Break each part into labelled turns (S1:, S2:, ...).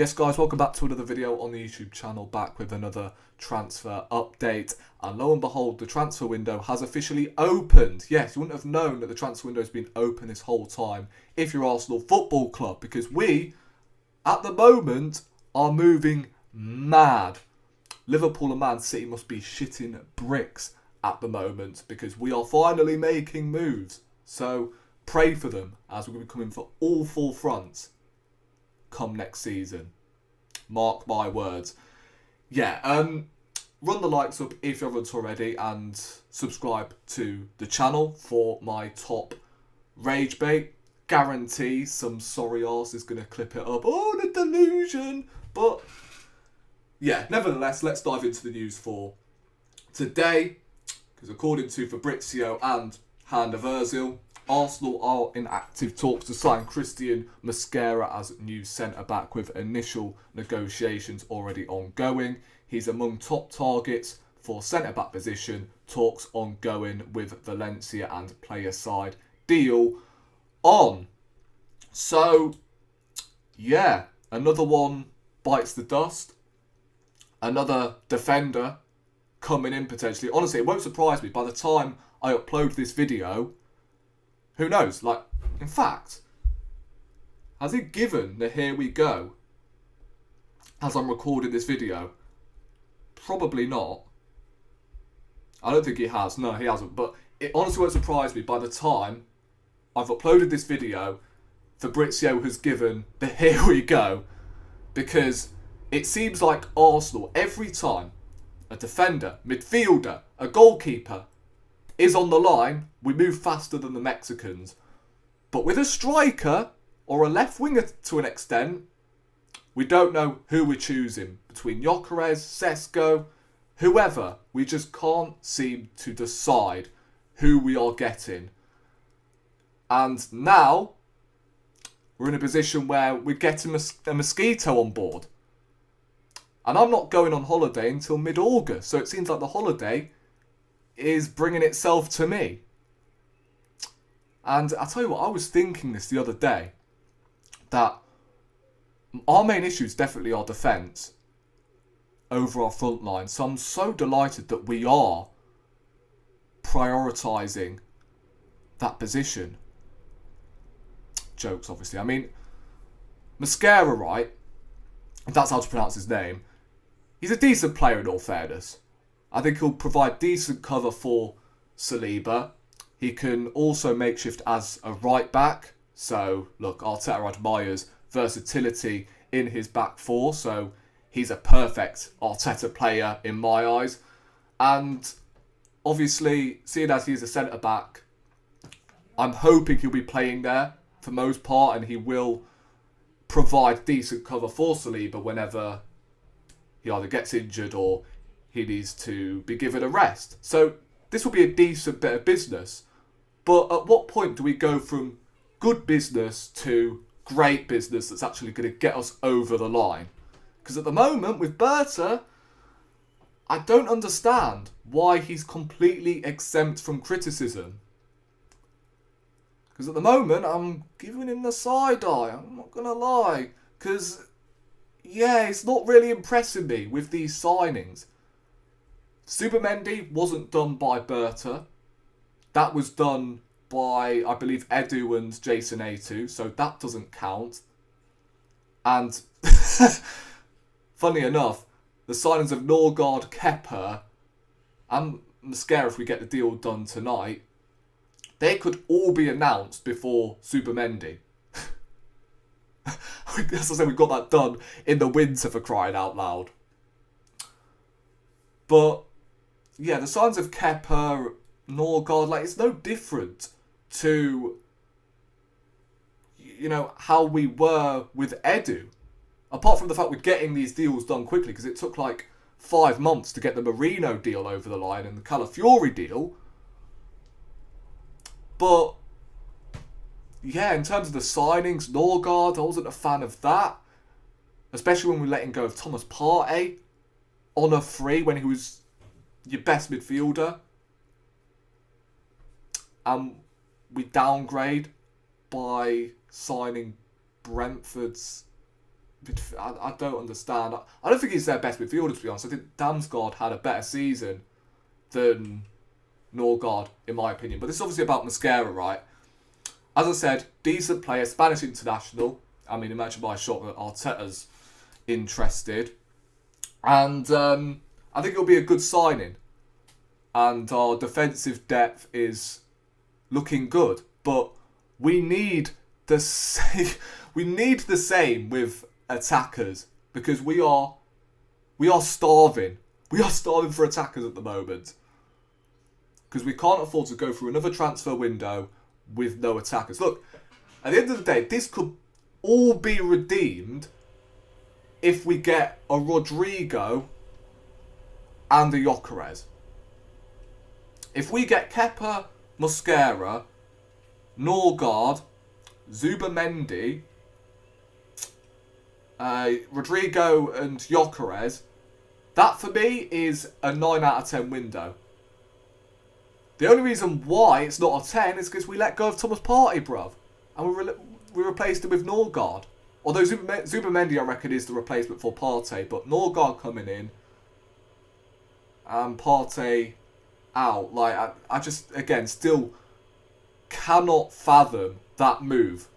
S1: Yes guys, welcome back to another video on the YouTube channel, back with another transfer update. And lo and behold, the transfer window has officially opened. Yes, you wouldn't have known that the transfer window has been open this whole time if you're Arsenal Football Club, because we, at the moment, are moving mad. Liverpool and Man City must be shitting bricks at the moment because we are finally making moves. So pray for them as we're going to be coming for all four fronts come next season. Mark my words. Run the likes up if you haven't already and subscribe to the channel for my top rage bait. Guarantee some sorry arse is going to clip it up. Oh, the delusion. But yeah, nevertheless, let's dive into the news for today. Because according to Fabrizio and HandofArsenal, Arsenal are in active talks to sign Christhian Mosquera as new centre-back, with initial negotiations already ongoing. He's among top targets for centre-back position, talks ongoing with Valencia and player side deal on. So, yeah, another one bites the dust. Another defender coming in potentially. Honestly, it won't surprise me by the time I upload this video. Who knows? Like, in fact, has he given the here we go as I'm recording this video? Probably not. I don't think he has. No, he hasn't. But it honestly won't surprise me by the time I've uploaded this video, Fabrizio has given the here we go. Because it seems like Arsenal, every time a defender, midfielder, a goalkeeper is on the line, we move faster than the Mexicans. But with a striker, or a left winger to an extent, we don't know who we're choosing. Between Gyökeres, Sesko, whoever, we just can't seem to decide who we are getting. And now, we're in a position where we're getting a mosquito on board. And I'm not going on holiday until mid-August, so it seems like the holiday is bringing itself to me. And I'll tell you what, I was thinking this the other day, that our main issue is definitely our defence over our front line. So I'm so delighted that we are prioritising that position. Jokes, obviously. I mean, Mosquera, right, if that's how to pronounce his name, he's a decent player in all fairness. I think he'll provide decent cover for Saliba. He can also makeshift as a right back. So, look, Arteta admires versatility in his back four. So, he's a perfect Arteta player in my eyes. And obviously, seeing as he's a centre-back, I'm hoping he'll be playing there for most part. And he will provide decent cover for Saliba whenever he either gets injured or he needs to be given a rest. So this will be a decent bit of business. But at what point do we go from good business to great business that's actually going to get us over the line? Because at the moment with Berta, I don't understand why he's completely exempt from criticism. Because at the moment I'm giving him the side eye, I'm not going to lie. Because, yeah, it's not really impressing me with these signings. Subimendi wasn't done by Berta. That was done by, I believe, Edu and Jason A2, so that doesn't count. And, funny enough, the signings of Norgard, Kepa, and Mosquera, if we get the deal done tonight, they could all be announced before Subimendi. As I said, we got that done in the winter, for crying out loud. But yeah, the signs of Kepa, Norgard, like, it's no different to, you know, how we were with Edu. Apart from the fact we're getting these deals done quickly, because it took like 5 months to get the Marino deal over the line and the Calafiori deal. But yeah, in terms of the signings, Norgard, I wasn't a fan of that. Especially when we're letting go of Thomas Partey on a free when he was your best midfielder. And we downgrade by signing Brentford's I don't understand. I don't think he's their best midfielder, to be honest. I think Damsgaard had a better season than Norgard, in my opinion. But this is obviously about Mosquera, right? As I said, decent player, Spanish international. I mean, imagine my shot that Arteta's interested. And I think it'll be a good signing. And our defensive depth is looking good. But we need the same, we need the same with attackers, because we are starving. We are starving for attackers at the moment. Because we can't afford to go through another transfer window with no attackers. Look, at the end of the day, this could all be redeemed if we get a Rodrigo and a Gyökeres. If we get Kepa, Mosquera, Norgard, Zubamendi, Rodrigo and Gyökeres, that for me is a 9 out of 10 window. The only reason why it's not a 10 is because we let go of Thomas Partey, bruv. And we replaced him with Norgard. Although Zubamendi, I reckon, is the replacement for Partey. But Norgard coming in and Partey out. Like, I just, again, still cannot fathom that move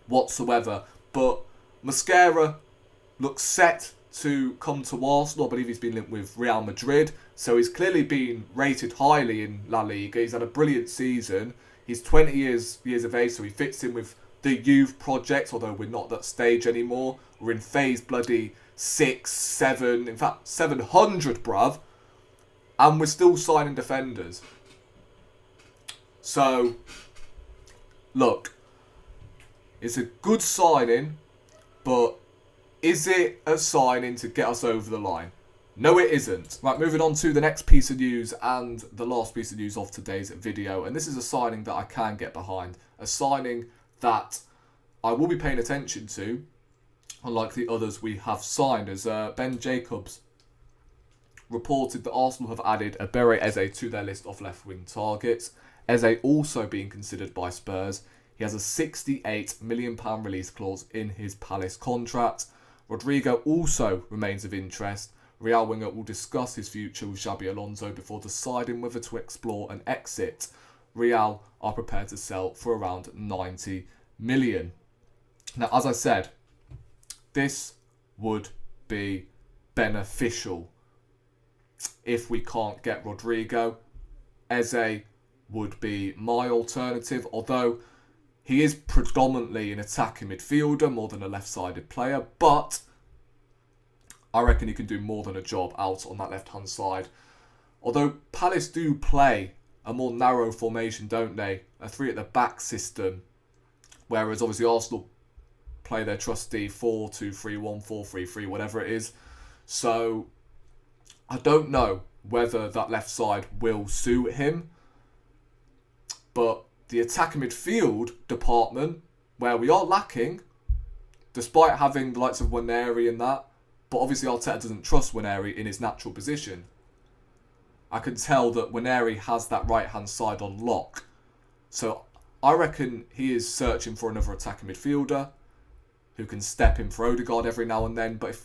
S1: whatsoever. But Mosquera looks set to come to Arsenal. I believe he's been linked with Real Madrid. So he's clearly been rated highly in La Liga. He's had a brilliant season. He's 20 years of age, so he fits in with the youth project, although we're not at that stage anymore. We're in phase bloody 6, 7, in fact 700, bruv. And we're still signing defenders. So, look, it's a good signing, but is it a signing to get us over the line? No, it isn't. Right, moving on to the next piece of news and the last piece of news of today's video. And this is a signing that I can get behind. A signing that I will be paying attention to, unlike the others we have signed, as Ben Jacobs reported that Arsenal have added Eberechi Eze to their list of left-wing targets. Eze also being considered by Spurs. He has a £68 million release clause in his Palace contract. Rodrigo also remains of interest. Real winger will discuss his future with Xabi Alonso before deciding whether to explore an exit. Real are prepared to sell for around 90 million. Now, as I said, this would be beneficial if we can't get Rodrigo. Eze would be my alternative, although he is predominantly an attacking midfielder more than a left-sided player, but I reckon he can do more than a job out on that left-hand side. Although Palace do play a more narrow formation, don't they? A 3-at-the-back system. Whereas obviously Arsenal play their trusty 4-2-3-1, 4-3-3, whatever it is. So I don't know whether that left side will suit him. But the attacking midfield department, where we are lacking, despite having the likes of Waneri and that, but obviously Arteta doesn't trust Waneri in his natural position. I can tell that Waneri has that right-hand side on lock. So I reckon he is searching for another attacking midfielder who can step in for Odegaard every now and then. But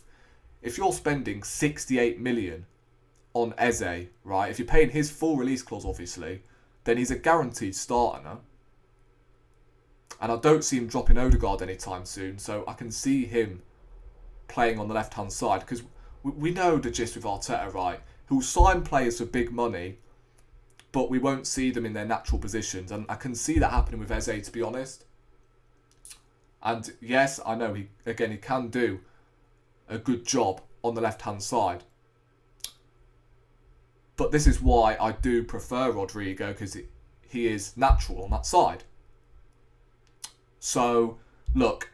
S1: if you're spending 68 million on Eze, right, if you're paying his full release clause, obviously, then he's a guaranteed starter now. And I don't see him dropping Odegaard anytime soon. So I can see him playing on the left-hand side, because we know the gist with Arteta, right? He'll sign players for big money, but we won't see them in their natural positions. And I can see that happening with Eze, to be honest. And yes, I know, he can do a good job on the left-hand side. But this is why I do prefer Rodrigo, because he is natural on that side. So, look,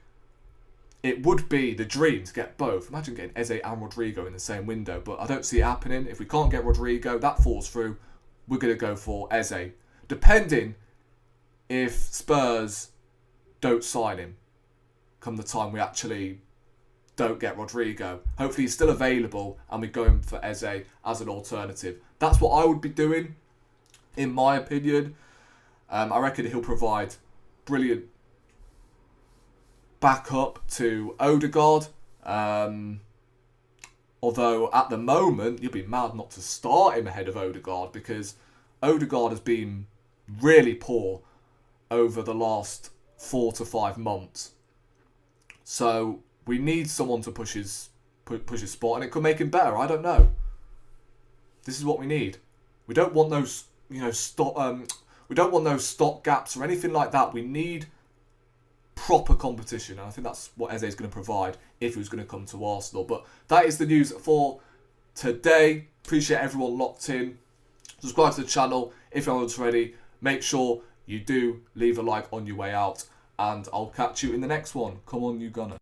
S1: it would be the dream to get both. Imagine getting Eze and Rodrigo in the same window, but I don't see it happening. If we can't get Rodrigo, that falls through. We're going to go for Eze, depending if Spurs don't sign him come the time we actually don't get Rodrigo. Hopefully he's still available and we go in for Eze as an alternative. That's what I would be doing, in my opinion. I reckon he'll provide brilliant backup to Odegaard Although at the moment, you'd be mad not to start him ahead of Odegaard, because Odegaard has been really poor over the last 4 to 5 months. So we need someone to push his spot, and it could make him better. I don't know. This is what we need. We don't want those, we don't want those stop gaps or anything like that. We need proper competition, and I think that's what Eze is going to provide if he was going to come to Arsenal. But that is the news for today. Appreciate everyone locked in. Subscribe to the channel if you're not already. Make sure you do leave a like on your way out, and I'll catch you in the next one. Come on, you Gunner.